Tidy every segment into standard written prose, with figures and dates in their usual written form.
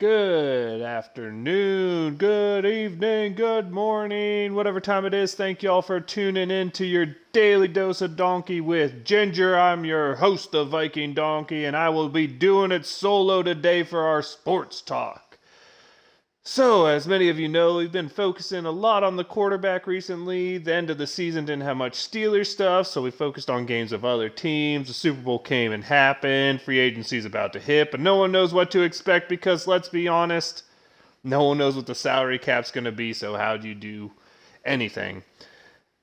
Good afternoon, good evening, good morning, whatever time it is. Thank you all for tuning in to your daily dose of donkey with Ginger. I'm your host, the Viking Donkey, and I will be doing it solo today for our sports talk. So, as many of you know, we've been focusing a lot on the quarterback recently. The end of the season didn't have much Steelers stuff, so we focused on games of other teams. The Super Bowl came and happened. Free agency's about to hit, but no one knows what to expect because, let's be honest, no one knows what the salary cap's going to be, so how do you do anything?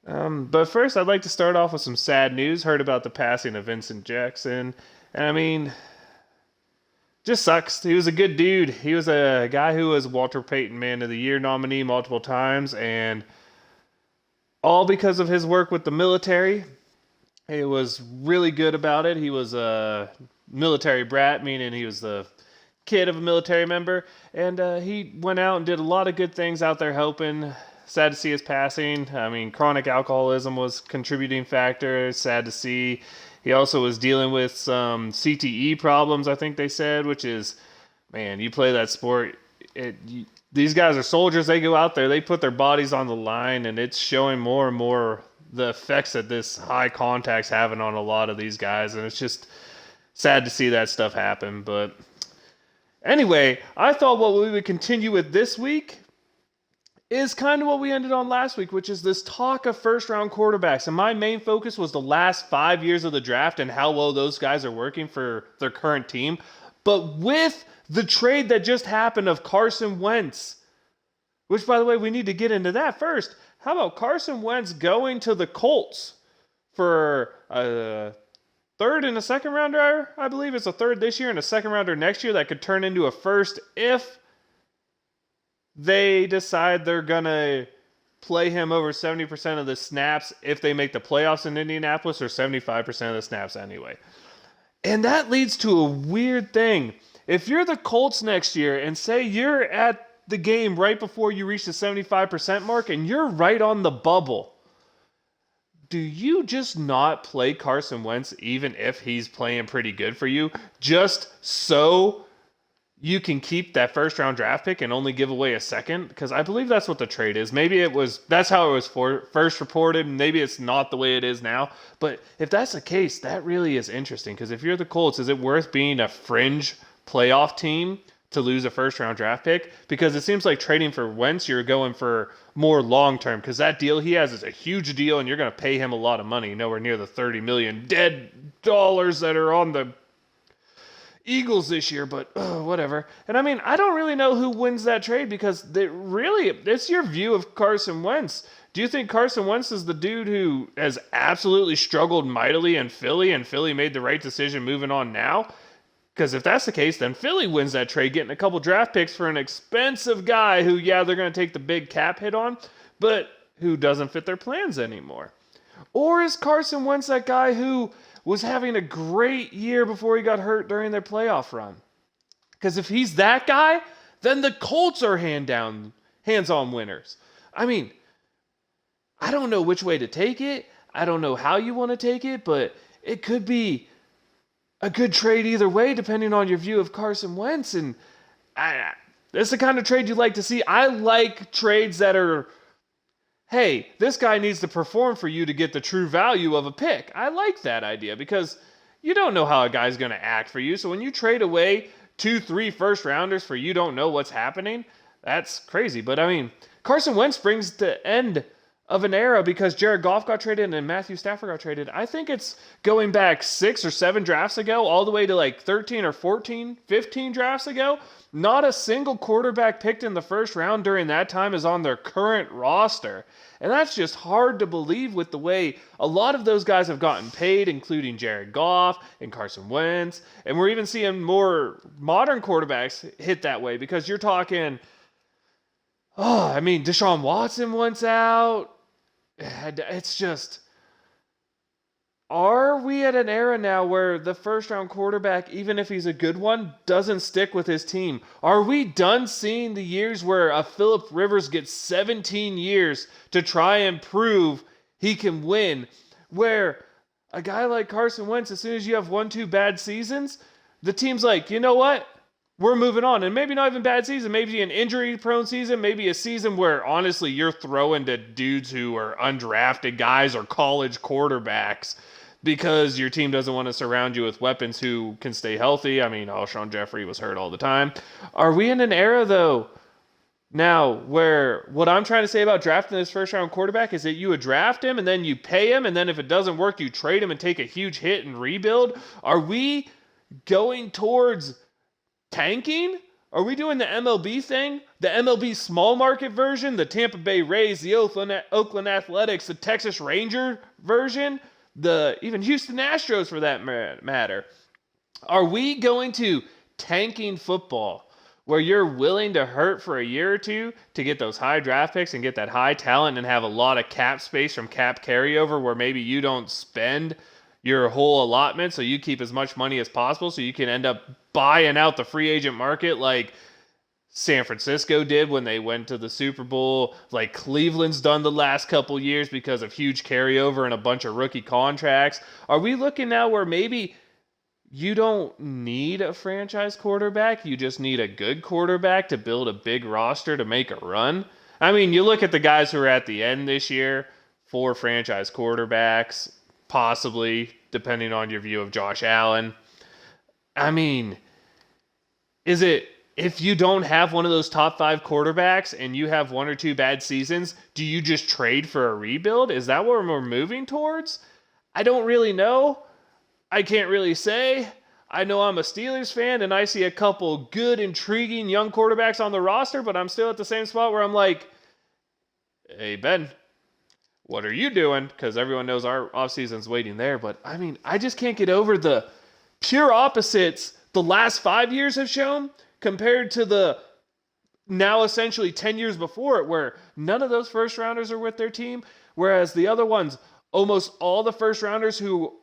But first, I'd like to start off with some sad news. Heard about the passing of Vincent Jackson. And I mean, just sucks. He was a good dude. He was a guy who was Walter Payton Man of the Year nominee multiple times, and all because of his work with the military. He was really good about it. He was a military brat, meaning he was the kid of a military member, and he went out and did a lot of good things out there helping. Sad to see his passing. I mean, chronic alcoholism was a contributing factor. Sad to see. He also was dealing with some CTE problems, I think they said, which is, man, you play that sport. These guys are soldiers. They go out there, they put their bodies on the line, and it's showing more and more the effects that this high contact's having on a lot of these guys, and it's just sad to see that stuff happen. But anyway, I thought what we would continue with this week is kind of what we ended on last week, which is this talk of first round quarterbacks. And my main focus was the last 5 years of the draft and how well those guys are working for their current team. But with the trade that just happened of Carson Wentz, which, by the way, we need to get into that first. How about Carson Wentz going to the Colts for a third and a second rounder? I believe it's a third this year and a second rounder next year that could turn into a first if they decide they're going to play him over 70% of the snaps if they make the playoffs in Indianapolis, or 75% of the snaps anyway. And that leads to a weird thing. If you're the Colts next year and say you're at the game right before you reach the 75% mark and you're right on the bubble, do you just not play Carson Wentz even if he's playing pretty good for you, just so you can keep that first round draft pick and only give away a second? Because I believe that's what the trade is. Maybe that's how it was first reported. Maybe it's not the way it is now. But if that's the case, that really is interesting. Because if you're the Colts, is it worth being a fringe playoff team to lose a first round draft pick? Because it seems like trading for Wentz, you're going for more long term. Because that deal he has is a huge deal, and you're going to pay him a lot of money, nowhere near the $30 million dead dollars that are on the Eagles this year, but whatever. And I mean, I don't really know who wins that trade, because it's your view of Carson Wentz. Do you think Carson Wentz is the dude who has absolutely struggled mightily in Philly, and Philly made the right decision moving on now? Because if that's the case, then Philly wins that trade, getting a couple draft picks for an expensive guy who, yeah, they're going to take the big cap hit on, but who doesn't fit their plans anymore. Or is Carson Wentz that guy who was having a great year before he got hurt during their playoff run? Because if he's that guy, then the Colts are hands-on winners. I mean, I don't know which way to take it. I don't know how you want to take it, but it could be a good trade either way, depending on your view of Carson Wentz. And that's the kind of trade you like to see. I like trades that are, hey, this guy needs to perform for you to get the true value of a pick. I like that idea, because you don't know how a guy's going to act for you. So when you trade away 2-3 first rounders for you don't know what's happening, that's crazy. But I mean, Carson Wentz brings the end of an era, because Jared Goff got traded and Matthew Stafford got traded. I think it's going back 6 or 7 drafts ago, all the way to like 13 or 14, 15 drafts ago. Not a single quarterback picked in the first round during that time is on their current roster. And that's just hard to believe with the way a lot of those guys have gotten paid, including Jared Goff and Carson Wentz. And we're even seeing more modern quarterbacks hit that way, because you're talking, Deshaun Watson wants out. It's just, are we at an era now where the first round quarterback, even if he's a good one, doesn't stick with his team? Are we done seeing the years where a Phillip Rivers gets 17 years to try and prove he can win, where a guy like Carson Wentz, as soon as you have 1-2 bad seasons, the team's like, you know what? we're moving on. And maybe not even bad season, maybe an injury-prone season, maybe a season where, honestly, you're throwing to dudes who are undrafted guys or college quarterbacks because your team doesn't want to surround you with weapons who can stay healthy. I mean, Alshon Jeffrey was hurt all the time. Are we in an era, though, now where what I'm trying to say about drafting this first-round quarterback is that you would draft him and then you pay him, and then if it doesn't work, you trade him and take a huge hit and rebuild? Are we going towards tanking? Are we doing the MLB thing? The MLB small market version? The Tampa Bay Rays, the Oakland Athletics, the Texas Ranger version? The even Houston Astros for that matter. Are we going to tanking football where you're willing to hurt for a year or two to get those high draft picks and get that high talent and have a lot of cap space from cap carryover where maybe you don't spend your whole allotment so you keep as much money as possible so you can end up buying out the free agent market like San Francisco did when they went to the Super Bowl, like Cleveland's done the last couple years because of huge carryover and a bunch of rookie contracts? Are we looking now where maybe you don't need a franchise quarterback, you just need a good quarterback to build a big roster to make a run? I mean, you look at the guys who are at the end this year, 4 franchise quarterbacks, possibly, depending on your view of Josh Allen. I mean, is it, if you don't have one of those top 5 quarterbacks and you have 1 or 2 bad seasons, do you just trade for a rebuild? Is that what we're moving towards? I don't really know. I can't really say. I know I'm a Steelers fan and I see a couple good, intriguing young quarterbacks on the roster, but I'm still at the same spot where I'm like, hey, Ben, what are you doing? Because everyone knows our offseason's waiting there. But, I mean, I just can't get over the pure opposites the last 5 years have shown compared to the now essentially 10 years before it, where none of those first rounders are with their team, whereas the other ones, almost all the first rounders who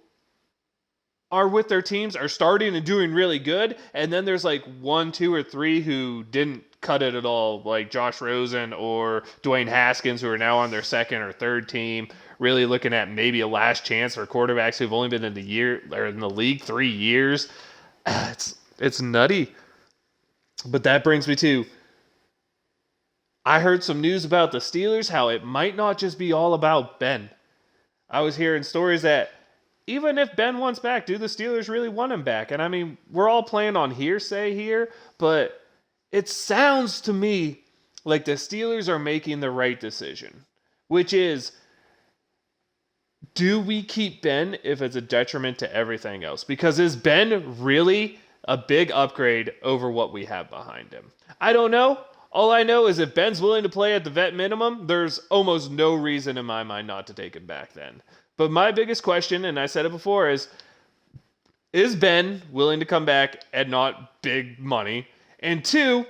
are with their teams are starting and doing really good, and then there's like 1, 2, or 3 who didn't cut it at all, like Josh Rosen or Dwayne Haskins, who are now on their second or third team, really looking at maybe a last chance for quarterbacks who've only been in the league 3 years. It's nutty. But that brings me to, I heard some news about the Steelers, how it might not just be all about Ben. I was hearing stories that even if Ben wants back, do the Steelers really want him back? And I mean, we're all playing on hearsay here, but it sounds to me like the Steelers are making the right decision, which is, do we keep Ben if it's a detriment to everything else? Because is Ben really a big upgrade over what we have behind him? I don't know. All I know is if Ben's willing to play at the vet minimum, there's almost no reason in my mind not to take him back then. But my biggest question, and I said it before, is Ben willing to come back at not big money? And 2,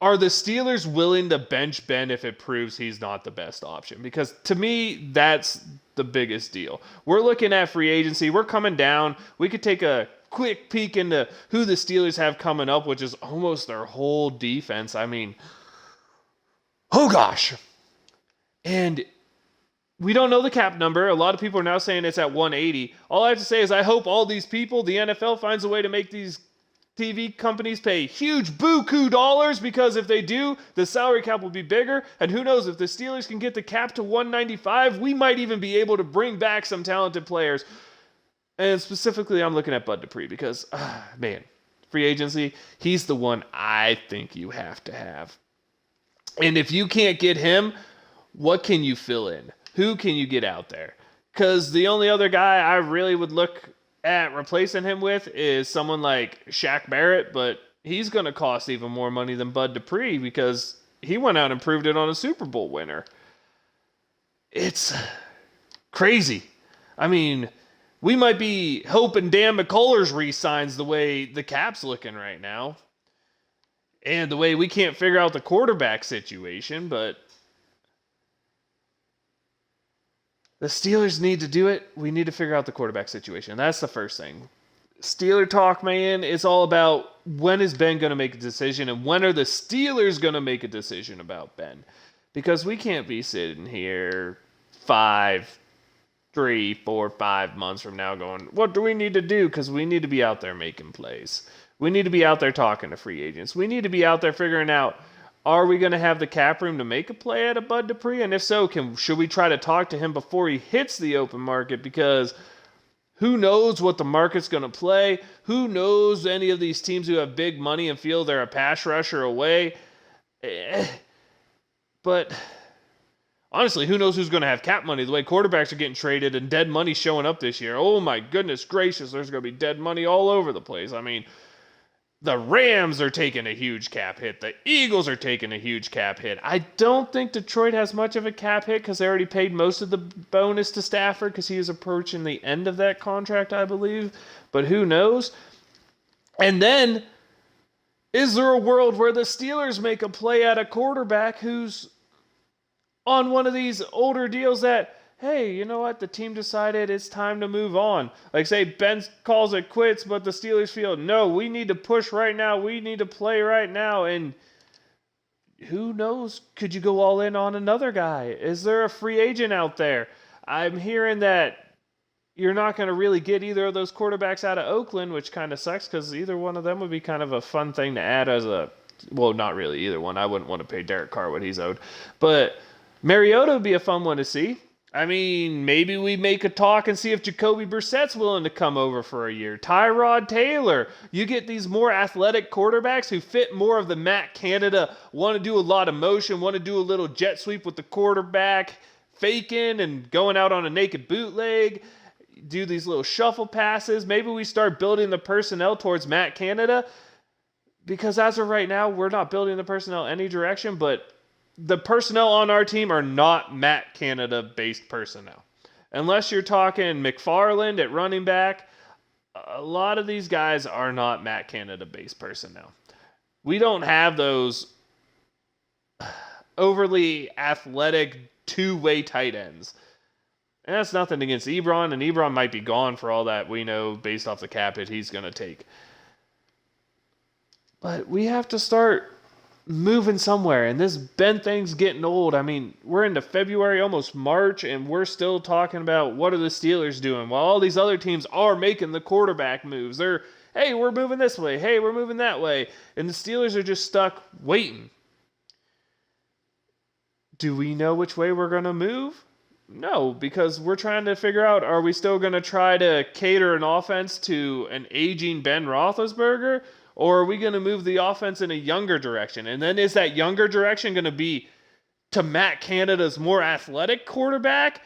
are the Steelers willing to bench Ben if it proves he's not the best option? Because to me, that's the biggest deal. We're looking at free agency. We're coming down. We could take a quick peek into who the Steelers have coming up, which is almost their whole defense. I mean, oh gosh. And we don't know the cap number. A lot of people are now saying it's at 180. All I have to say is I hope all these people, the NFL, finds a way to make these TV companies pay huge buku dollars, because if they do, the salary cap will be bigger. And who knows, if the Steelers can get the cap to 195, we might even be able to bring back some talented players. And specifically, I'm looking at Bud Dupree because, man, free agency, he's the one I think you have to have. And if you can't get him, what can you fill in? Who can you get out there? Because the only other guy I really would look at replacing him with is someone like Shaq Barrett, but he's going to cost even more money than Bud Dupree because he went out and proved it on a Super Bowl winner. It's crazy. I mean, we might be hoping Dan McCullers re-signs the way the cap's looking right now. And the way we can't figure out the quarterback situation, but the Steelers need to do it. We need to figure out the quarterback situation. That's the first thing. Steeler talk, man, it's all about when is Ben going to make a decision and when are the Steelers going to make a decision about Ben? Because we can't be sitting here 3, 4, 5 months from now going, what do we need to do? Because we need to be out there making plays. We need to be out there talking to free agents. We need to be out there figuring out, are we going to have the cap room to make a play at a Bud Dupree? And if so, should we try to talk to him before he hits the open market? Because who knows what the market's going to play? Who knows any of these teams who have big money and feel they're a pass rusher away? But honestly, who knows who's going to have cap money? The way quarterbacks are getting traded and dead money showing up this year. Oh my goodness gracious, there's going to be dead money all over the place. I mean, the Rams are taking a huge cap hit. The Eagles are taking a huge cap hit. I don't think Detroit has much of a cap hit because they already paid most of the bonus to Stafford because he is approaching the end of that contract, I believe. But who knows? And then, is there a world where the Steelers make a play at a quarterback who's on one of these older deals that, hey, you know what? The team decided it's time to move on. Like, say, Ben calls it quits, but the Steelers feel, no, we need to push right now. We need to play right now. And who knows? Could you go all in on another guy? Is there a free agent out there? I'm hearing that you're not going to really get either of those quarterbacks out of Oakland, which kind of sucks because either one of them would be kind of a fun thing to add as a, well, not really either one. I wouldn't want to pay Derek Carr what he's owed. But Mariota would be a fun one to see. I mean, maybe we make a talk and see if Jacoby Brissett's willing to come over for a year. Tyrod Taylor. You get these more athletic quarterbacks who fit more of the Matt Canada, want to do a lot of motion, want to do a little jet sweep with the quarterback, faking and going out on a naked bootleg, do these little shuffle passes. Maybe we start building the personnel towards Matt Canada, because as of right now, we're not building the personnel any direction, but the personnel on our team are not Matt Canada-based personnel. Unless you're talking McFarland at running back, a lot of these guys are not Matt Canada-based personnel. We don't have those overly athletic two-way tight ends. And that's nothing against Ebron, and Ebron might be gone for all that we know based off the cap hit he's going to take. But we have to start moving somewhere, and this Ben thing's getting old. I mean, we're into February, almost March, and we're still talking about what are the Steelers doing while all these other teams are making the quarterback moves. They're, hey, we're moving this way, hey, we're moving that way, and the Steelers are just stuck waiting. Do we know which way we're going to move? No, because we're trying to figure out, are we still going to try to cater an offense to an aging Ben Roethlisberger? Or are we going to move the offense in a younger direction? And then is that younger direction going to be to Matt Canada's more athletic quarterback,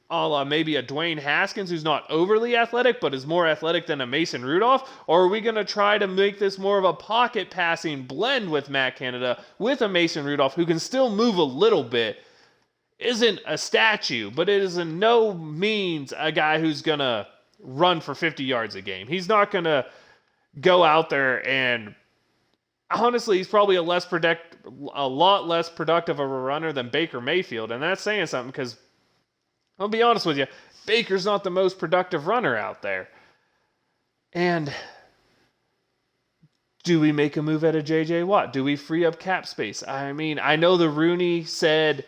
a la maybe a Dwayne Haskins who's not overly athletic but is more athletic than a Mason Rudolph? Or are we going to try to make this more of a pocket passing blend with Matt Canada with a Mason Rudolph who can still move a little bit? Isn't a statue, but it is in no means a guy who's going to run for 50 yards a game. He's not going to go out there and, honestly, he's probably a lot less productive of a runner than Baker Mayfield, and that's saying something because, I'll be honest with you, Baker's not the most productive runner out there. And do we make a move at a J.J. Watt? Do we free up cap space? I mean, I know the Rooney said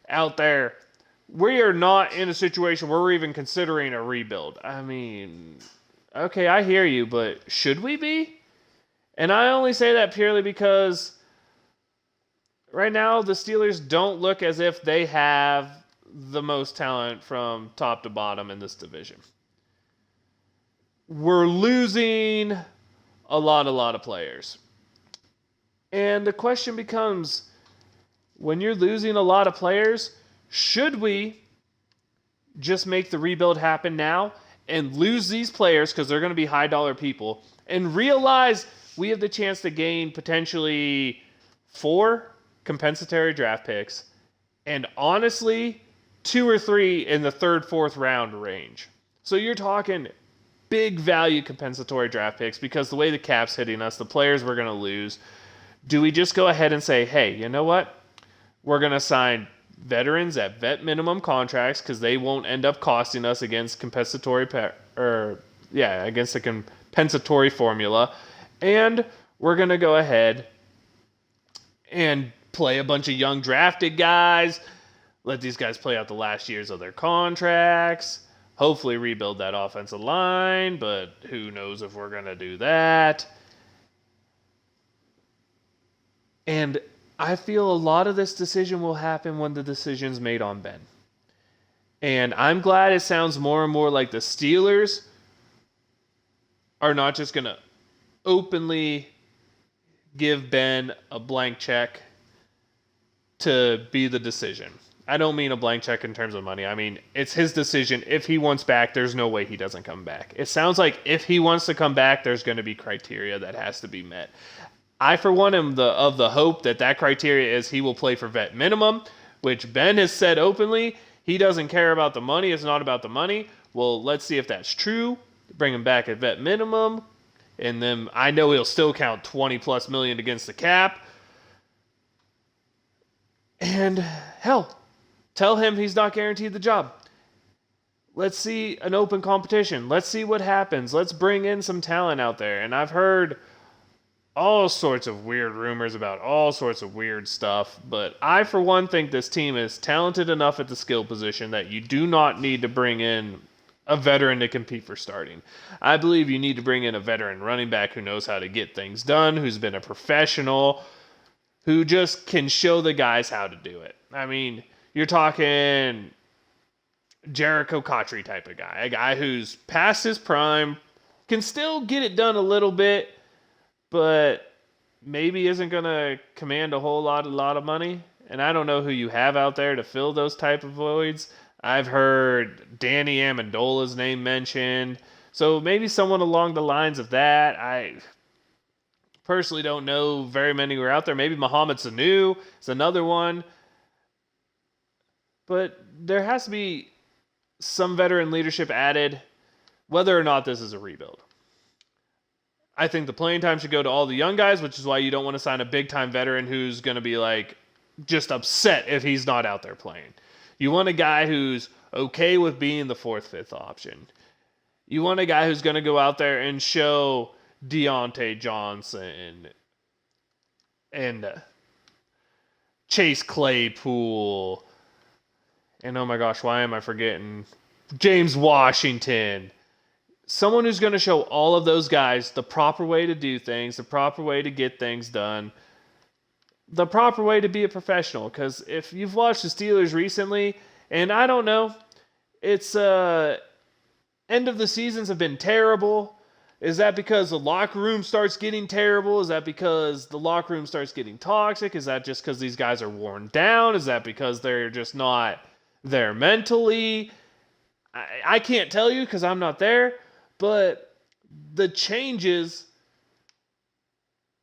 out there, we are not in a situation where we're even considering a rebuild. I mean, okay, I hear you, but should we be? And I only say that purely because right now the Steelers don't look as if they have the most talent from top to bottom in this division. We're losing a lot of players. And the question becomes, when you're losing a lot of players, should we just make the rebuild happen now and lose these players because they're going to be high-dollar people and realize we have the chance to gain potentially 4 compensatory draft picks and honestly 2 or 3 in the 3rd, 4th round range. So you're talking big value compensatory draft picks because the way the cap's hitting us, the players we're going to lose. Do we just go ahead and say, hey, you know what? We're going to sign veterans at vet minimum contracts because they won't end up costing us against against the compensatory formula, and we're going to go ahead and play a bunch of young drafted guys, let these guys play out the last years of their contracts, hopefully rebuild that offensive line, but who knows if we're going to do that. And I feel a lot of this decision will happen when the decision's made on Ben. And I'm glad it sounds more and more like the Steelers are not just going to openly give Ben a blank check to be the decision. I don't mean a blank check in terms of money. I mean, it's his decision. If he wants back, there's no way he doesn't come back. It sounds like if he wants to come back, there's going to be criteria that has to be met. I, for one, am of the hope that criteria is he will play for vet minimum, which Ben has said openly. He doesn't care about the money. It's not about the money. Well, let's see if that's true. Bring him back at vet minimum. And then I know he'll still count 20 plus million against the cap. And hell, tell him he's not guaranteed the job. Let's see an open competition. Let's see what happens. Let's bring in some talent out there. And I've heard all sorts of weird rumors about all sorts of weird stuff. But I, for one, think this team is talented enough at the skill position that you do not need to bring in a veteran to compete for starting. I believe you need to bring in a veteran running back who knows how to get things done, who's been a professional, who just can show the guys how to do it. I mean, you're talking Jericho Cotchery type of guy, a guy who's past his prime, can still get it done a little bit, but maybe isn't going to command a lot of money. And I don't know who you have out there to fill those type of voids. I've heard Danny Amendola's name mentioned. So maybe someone along the lines of that. I personally don't know very many who are out there. Maybe Mohamed Sanu is another one. But there has to be some veteran leadership added, whether or not this is a rebuild. I think the playing time should go to all the young guys, which is why you don't want to sign a big-time veteran who's going to be like just upset if he's not out there playing. You want a guy who's okay with being the fourth, fifth option. You want a guy who's going to go out there and show Deontay Johnson and Chase Claypool. And oh my gosh, why am I forgetting? James Washington. Someone who's going to show all of those guys the proper way to do things, the proper way to get things done, the proper way to be a professional. Because if you've watched the Steelers recently, and I don't know, it's end of the seasons have been terrible. Is that because the locker room starts getting terrible? Is that because the locker room starts getting toxic? Is that just because these guys are worn down? Is that because they're just not there mentally? I can't tell you because I'm not there, but the changes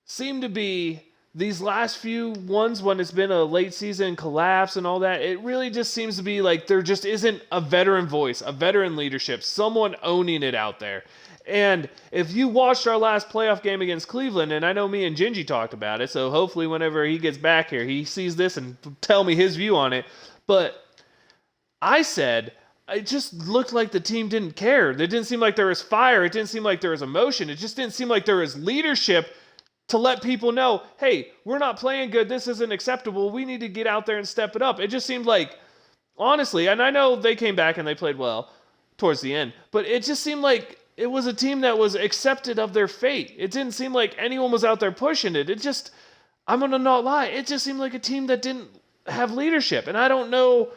seem to be these last few ones when it's been a late season collapse and all that. It really just seems to be like there just isn't a veteran voice, a veteran leadership, someone owning it out there. And if you watched our last playoff game against Cleveland, and I know me and Gingy talked about it, so hopefully whenever he gets back here, he sees this and tell me his view on it. But I said it just looked like the team didn't care. It didn't seem like there was fire. It didn't seem like there was emotion. It just didn't seem like there was leadership to let people know, hey, we're not playing good. This isn't acceptable. We need to get out there and step it up. It just seemed like, honestly, and I know they came back and they played well towards the end, but it just seemed like it was a team that was accepted of their fate. It didn't seem like anyone was out there pushing it. It just, I'm going to not lie, it just seemed like a team that didn't have leadership. And I don't know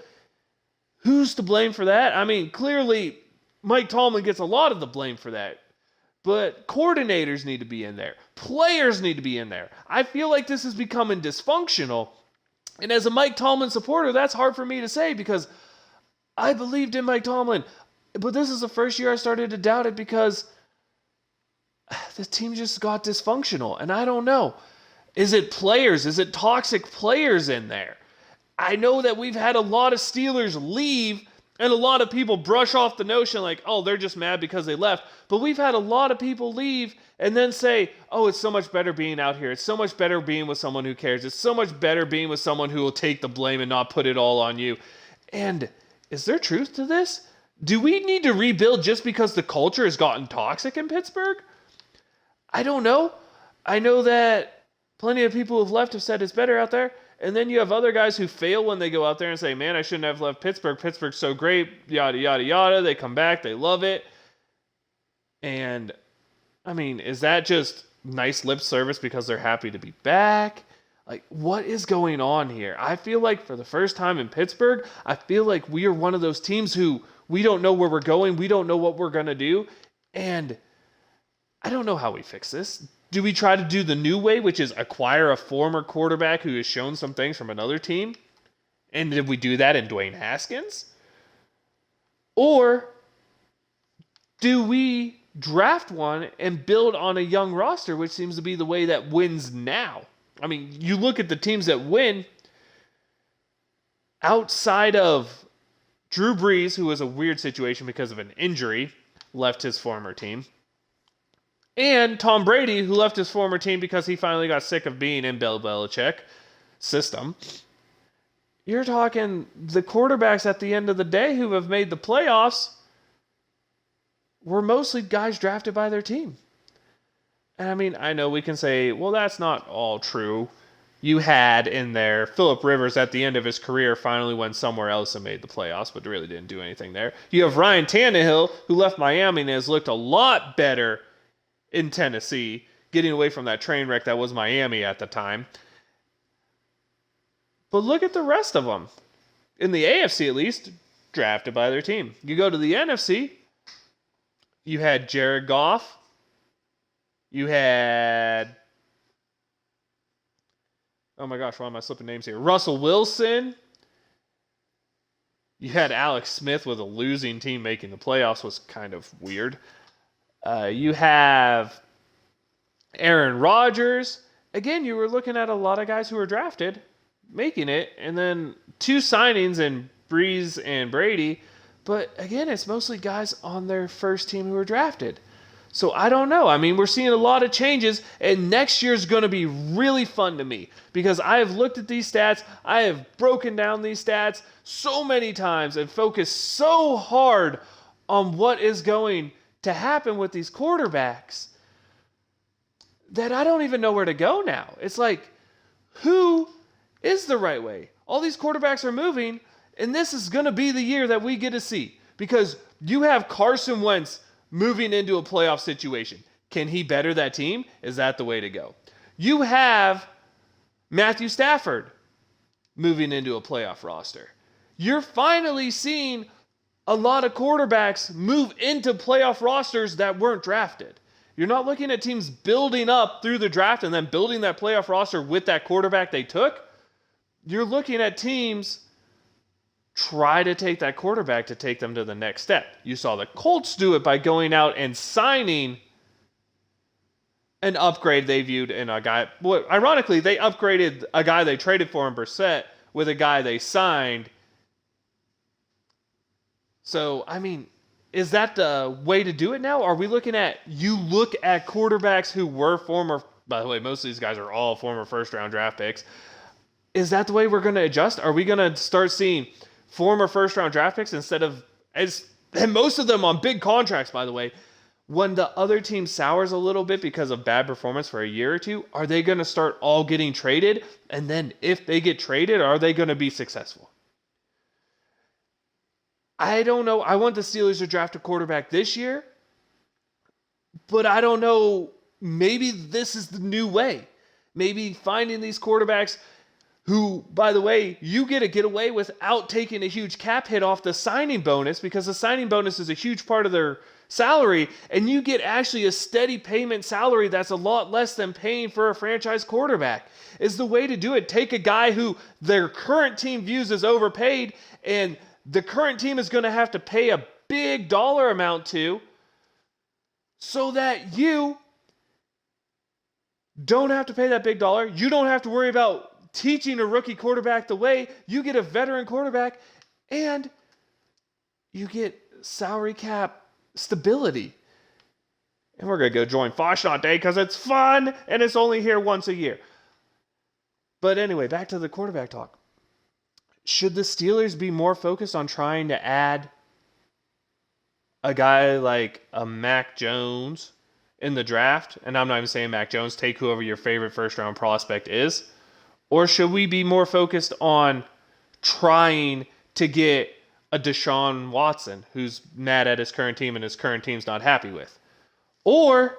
who's to blame for that. I mean, clearly, Mike Tomlin gets a lot of the blame for that. But coordinators need to be in there. Players need to be in there. I feel like this is becoming dysfunctional. And as a Mike Tomlin supporter, that's hard for me to say because I believed in Mike Tomlin. But this is the first year I started to doubt it because the team just got dysfunctional. And I don't know. Is it players? Is it toxic players in there? I know that we've had a lot of Steelers leave and a lot of people brush off the notion like, oh, they're just mad because they left. But we've had a lot of people leave and then say, oh, it's so much better being out here. It's so much better being with someone who cares. It's so much better being with someone who will take the blame and not put it all on you. And is there truth to this? Do we need to rebuild just because the culture has gotten toxic in Pittsburgh? I don't know. I know that plenty of people who've left have said it's better out there. And then you have other guys who fail when they go out there and say, man, I shouldn't have left Pittsburgh. Pittsburgh's so great, yada, yada, yada. They come back. They love it. And, I mean, is that just nice lip service because they're happy to be back? Like, what is going on here? I feel like for the first time in Pittsburgh, I feel like we are one of those teams who we don't know where we're going. We don't know what we're going to do. And I don't know how we fix this. Do we try to do the new way, which is acquire a former quarterback who has shown some things from another team? And did we do that in Dwayne Haskins? Or do we draft one and build on a young roster, which seems to be the way that wins now? I mean, you look at the teams that win outside of Drew Brees, who was a weird situation because of an injury, left his former team, and Tom Brady, who left his former team because he finally got sick of being in Bill Belichick system. You're talking the quarterbacks at the end of the day who have made the playoffs were mostly guys drafted by their team. And I mean, I know we can say, well, that's not all true. You had in there Phillip Rivers at the end of his career finally went somewhere else and made the playoffs, but really didn't do anything there. You have Ryan Tannehill, who left Miami and has looked a lot better in Tennessee, getting away from that train wreck that was Miami at the time. But look at the rest of them. In the AFC, at least, drafted by their team. You go to the NFC, you had Jared Goff. You had, oh my gosh, why am I slipping names here? Russell Wilson. You had Alex Smith with a losing team making the playoffs, was kind of weird. You have Aaron Rodgers. Again, you were looking at a lot of guys who were drafted, making it, and then 2 signings in Brees and Brady. But again, it's mostly guys on their first team who were drafted. So I don't know. I mean, we're seeing a lot of changes, and next year's going to be really fun to me because I have looked at these stats. I have broken down these stats so many times and focused so hard on what is going to happen with these quarterbacks that I don't even know where to go now. It's like, who is the right way? All these quarterbacks are moving, and this is going to be the year that we get to see because you have Carson Wentz moving into a playoff situation. Can he better that team? Is that the way to go? You have Matthew Stafford moving into a playoff roster. You're finally seeing a lot of quarterbacks move into playoff rosters that weren't drafted. You're not looking at teams building up through the draft and then building that playoff roster with that quarterback they took. You're looking at teams try to take that quarterback to take them to the next step. You saw the Colts do it by going out and signing an upgrade they viewed in a guy. Well, ironically, they upgraded a guy they traded for in Brissett with a guy they signed. So, I mean, is that the way to do it now? Are we looking at, you look at quarterbacks who were former, by the way, most of these guys are all former first-round draft picks. Is that the way we're going to adjust? Are we going to start seeing former first-round draft picks instead of, and most of them on big contracts, by the way, when the other team sours a little bit because of bad performance for a year or two, are they going to start all getting traded? And then if they get traded, are they going to be successful? I don't know. I want the Steelers to draft a quarterback this year, but I don't know. Maybe this is the new way. Maybe finding these quarterbacks who, by the way, you get away without taking a huge cap hit off the signing bonus because the signing bonus is a huge part of their salary, and you get actually a steady payment salary that's a lot less than paying for a franchise quarterback. Is the way to do it. Take a guy who their current team views as overpaid, and the current team is going to have to pay a big dollar amount to, so that you don't have to pay that big dollar. You don't have to worry about teaching a rookie quarterback the way. You get a veteran quarterback, and you get salary cap stability. And we're going to go join Foshnot Day because it's fun, and it's only here once a year. But anyway, back to the quarterback talk. Should the Steelers be more focused on trying to add a guy like a Mac Jones in the draft? And I'm not even saying Mac Jones. Take whoever your favorite first-round prospect is. Or should we be more focused on trying to get a Deshaun Watson who's mad at his current team and his current team's not happy with? Or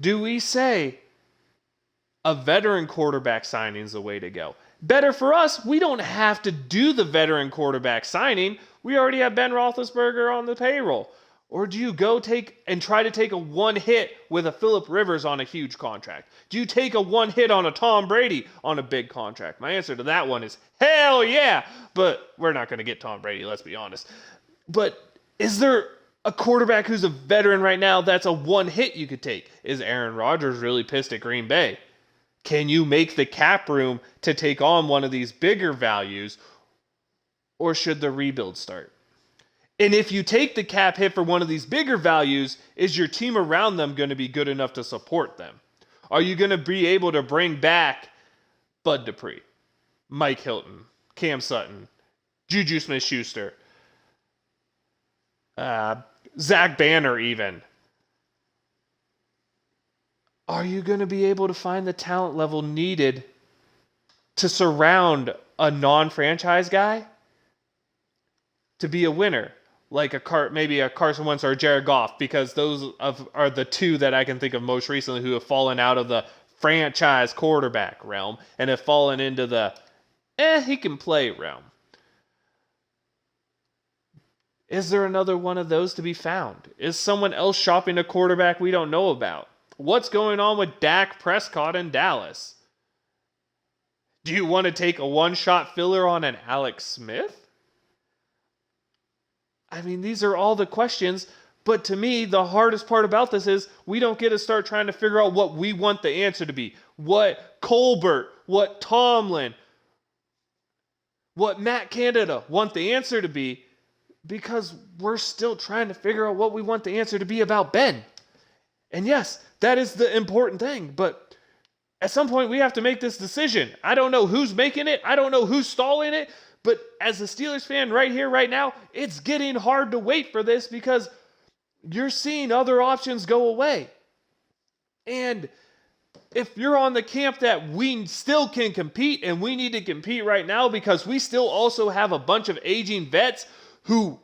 do we say, a veteran quarterback signing is the way to go. Better for us, we don't have to do the veteran quarterback signing. We already have Ben Roethlisberger on the payroll. Or do you go try to take a one hit with a Phillip Rivers on a huge contract? Do you take a one hit on a Tom Brady on a big contract? My answer to that one is hell yeah. But we're not going to get Tom Brady, let's be honest. But is there a quarterback who's a veteran right now that's a one hit you could take? Is Aaron Rodgers really pissed at Green Bay? Can you make the cap room to take on one of these bigger values? Or should the rebuild start? And if you take the cap hit for one of these bigger values, is your team around them going to be good enough to support them? Are you going to be able to bring back Bud Dupree, Mike Hilton, Cam Sutton, Juju Smith-Schuster, Zach Banner even? Are you going to be able to find the talent level needed to surround a non-franchise guy to be a winner? Like maybe a Carson Wentz or a Jared Goff, because those are the two that I can think of most recently who have fallen out of the franchise quarterback realm and have fallen into the he can play realm. Is there another one of those to be found? Is someone else shopping a quarterback we don't know about? What's going on with Dak Prescott in Dallas? Do you want to take a one-shot filler on an Alex Smith? I mean, these are all the questions, but to me, the hardest part about this is we don't get to start trying to figure out what we want the answer to be. What Colbert, what Tomlin, what Matt Canada want the answer to be, because we're still trying to figure out what we want the answer to be about Ben. And yes, that is the important thing, but at some point we have to make this decision. I don't know who's making it. I don't know who's stalling it. But as a Steelers fan right here, right now, it's getting hard to wait for this because you're seeing other options go away. And if you're on the camp that we still can compete and we need to compete right now because we still also have a bunch of aging vets who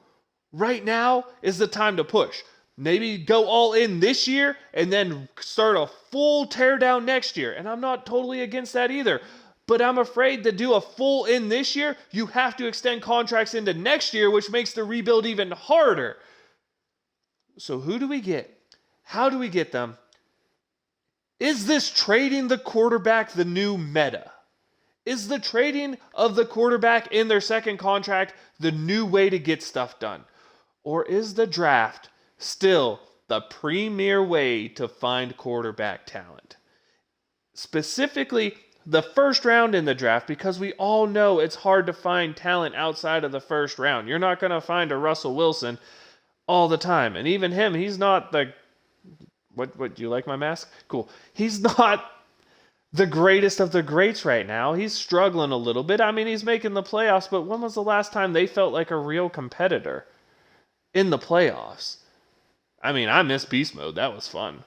right now is the time to push. Maybe go all in this year and then start a full teardown next year. And I'm not totally against that either. But I'm afraid to do a full in this year, you have to extend contracts into next year, which makes the rebuild even harder. So who do we get? How do we get them? Is this trading the quarterback the new meta? Is the trading of the quarterback in their second contract the new way to get stuff done? Or is the draft still the premier way to find quarterback talent? Specifically, the first round in the draft, because we all know it's hard to find talent outside of the first round. You're not going to find a Russell Wilson all the time. And even him, he's not the... What, do you like my mask? Cool. He's not the greatest of the greats right now. He's struggling a little bit. I mean, he's making the playoffs, but when was the last time they felt like a real competitor in the playoffs? I mean, I miss Beast Mode. That was fun.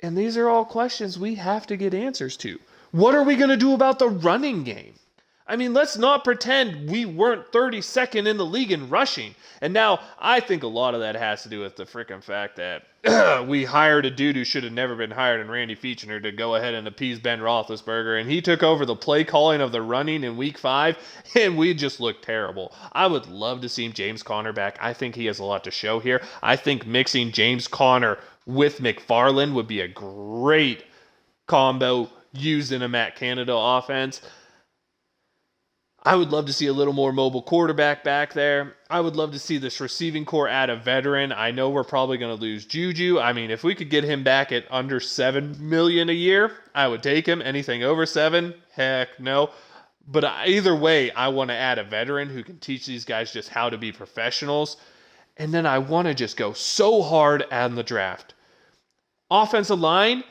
And these are all questions we have to get answers to. What are we going to do about the running game? I mean, let's not pretend we weren't 32nd in the league in rushing. And now I think a lot of that has to do with the freaking fact that we hired a dude who should have never been hired in Randy Feechner to go ahead and appease Ben Roethlisberger. And he took over the play calling of the running in week 5, and we just looked terrible. I would love to see James Conner back. I think he has a lot to show here. I think mixing James Conner with McFarland would be a great combo used in a Matt Canada offense. I would love to see a little more mobile quarterback back there. I would love to see this receiving core add a veteran. I know we're probably going to lose Juju. I mean, if we could get him back at under $7 million a year, I would take him. Anything over 7, heck no. But either way, I want to add a veteran who can teach these guys just how to be professionals. And then I want to just go so hard on the draft. Offensive line,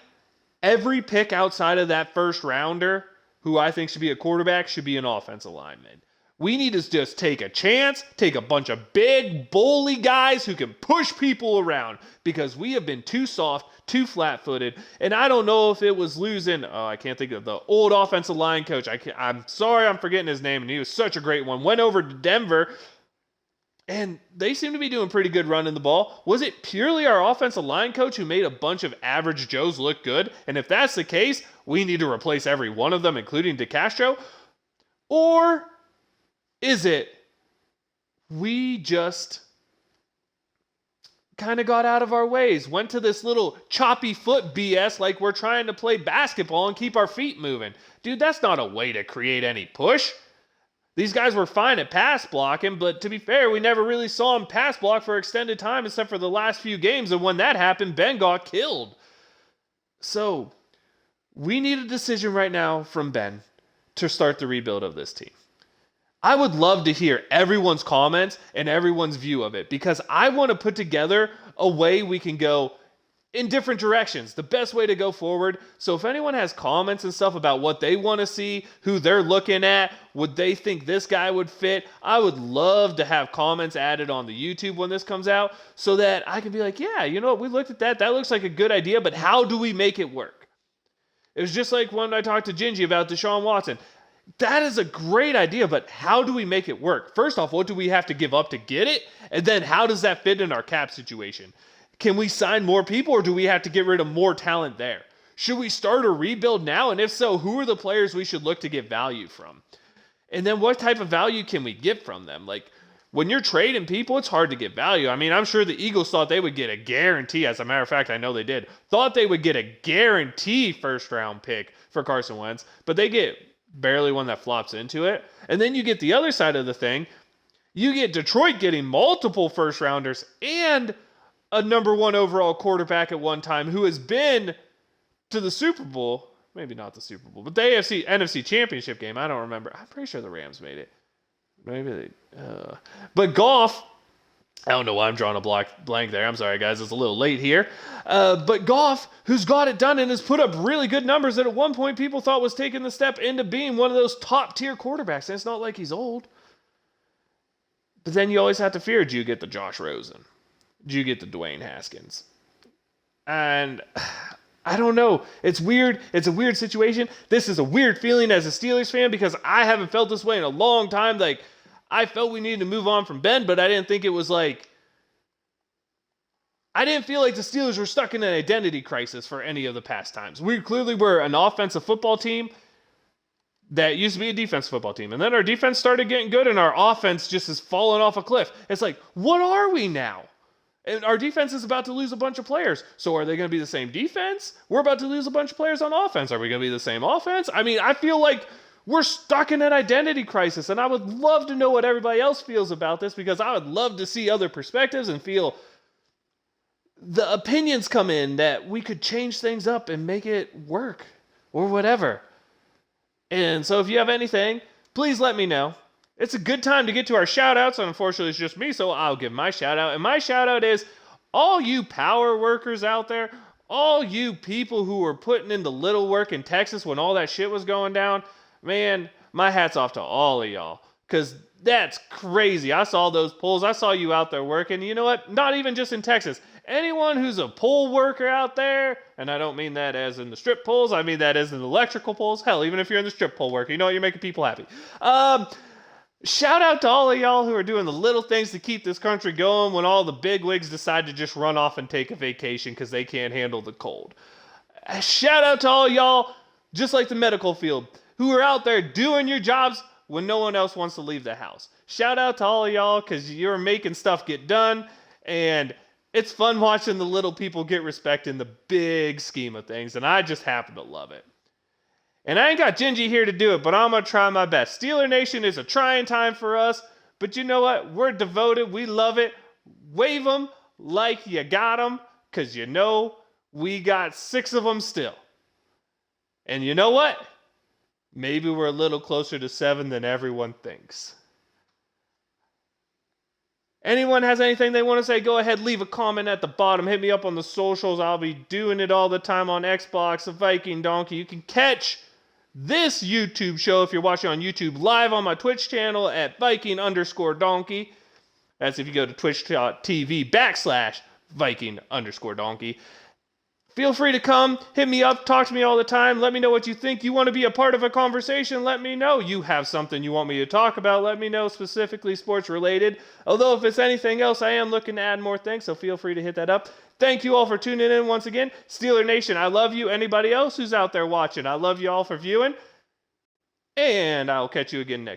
every pick outside of that first rounder who I think should be a quarterback should be an offensive lineman. We need to just take a chance, take a bunch of big, bully guys who can push people around because we have been too soft, too flat-footed, and I don't know if it was losing, I can't think of the old offensive line coach. I'm sorry I'm forgetting his name, and he was such a great one. Went over to Denver, and they seem to be doing pretty good running the ball. Was it purely our offensive line coach who made a bunch of average Joes look good? And if that's the case, we need to replace every one of them, including DeCastro? Or is it we just kind of got out of our ways, went to this little choppy foot BS like we're trying to play basketball and keep our feet moving? Dude, that's not a way to create any push. These guys were fine at pass blocking, but to be fair, we never really saw them pass block for extended time except for the last few games, and when that happened, Ben got killed. So, we need a decision right now from Ben to start the rebuild of this team. I would love to hear everyone's comments and everyone's view of it, because I want to put together a way we can go in different directions, the best way to go forward. So if anyone has comments and stuff about what they want to see, who they're looking at, would they think this guy would fit, I would love to have comments added on the YouTube when this comes out so that I can be like, yeah, you know what, we looked at that. That looks like a good idea, but how do we make it work? It was just like when I talked to Gingy about Deshaun Watson. That is a great idea, but how do we make it work? First off, what do we have to give up to get it? And then how does that fit in our cap situation? Can we sign more people, or do we have to get rid of more talent there? Should we start a rebuild now? And if so, who are the players we should look to get value from? And then what type of value can we get from them? Like, when you're trading people, it's hard to get value. I mean, I'm sure the Eagles thought they would get a guarantee. As a matter of fact, I know they did. Thought they would get a guarantee first-round pick for Carson Wentz, but they get barely one that flops into it. And then you get the other side of the thing. You get Detroit getting multiple first-rounders and a number one overall quarterback at one time who has been to the Super Bowl. Maybe not the Super Bowl, but the NFC Championship game. I don't remember. I'm pretty sure the Rams made it. Maybe they... But Goff... I don't know why I'm drawing a blank there. I'm sorry, guys. It's a little late here. But Goff, who's got it done and has put up really good numbers that at one point people thought was taking the step into being one of those top-tier quarterbacks. And it's not like he's old. But then you always have to fear, do you get the Josh Rosen? Do you get the Dwayne Haskins? And I don't know. It's weird. It's a weird situation. This is a weird feeling as a Steelers fan because I haven't felt this way in a long time. Like, I felt we needed to move on from Ben, but I didn't think it was like... I didn't feel like the Steelers were stuck in an identity crisis for any of the past times. We clearly were an offensive football team that used to be a defensive football team. And then our defense started getting good, and our offense just is falling off a cliff. It's like, what are we now? And our defense is about to lose a bunch of players. So are they going to be the same defense? We're about to lose a bunch of players on offense. Are we going to be the same offense? I mean, I feel like we're stuck in an identity crisis, and I would love to know what everybody else feels about this, because I would love to see other perspectives and feel the opinions come in that we could change things up and make it work or whatever. And so if you have anything, please let me know. It's a good time to get to our shout-outs, and unfortunately it's just me, so I'll give my shout-out. And my shout-out is all you power workers out there, all you people who were putting in the little work in Texas when all that shit was going down. Man, my hat's off to all of y'all, because that's crazy. I saw those polls. I saw you out there working. You know what? Not even just in Texas. Anyone who's a pole worker out there, and I don't mean that as in the strip poles, I mean that as in the electrical poles. Hell, even if you're in the strip pole worker, you know what? You're making people happy. Shout out to all of y'all who are doing the little things to keep this country going when all the bigwigs decide to just run off and take a vacation because they can't handle the cold. Shout out to all y'all, just like the medical field, who are out there doing your jobs when no one else wants to leave the house. Shout out to all of y'all, because you're making stuff get done, and it's fun watching the little people get respect in the big scheme of things, and I just happen to love it. And I ain't got Gingy here to do it, but I'm going to try my best. Steeler Nation is a trying time for us, but you know what? We're devoted. We love it. Wave them like you got them, because you know we got 6 of them still. And you know what? Maybe we're a little closer to 7 than everyone thinks. Anyone has anything they want to say, go ahead, leave a comment at the bottom. Hit me up on the socials. I'll be doing it all the time on Xbox, the Viking Donkey. You can catch this YouTube show, if you're watching on YouTube, live on my Twitch channel at Viking_Donkey. That's if you go to twitch.tv/Viking_Donkey. Feel free to come, hit me up, talk to me all the time. Let me know what you think. You want to be a part of a conversation? Let me know. You have something you want me to talk about? Let me know, specifically sports related. Although if it's anything else, I am looking to add more things, so feel free to hit that up. Thank you all for tuning in once again. Steeler Nation, I love you. Anybody else who's out there watching, I love you all for viewing. And I'll catch you again next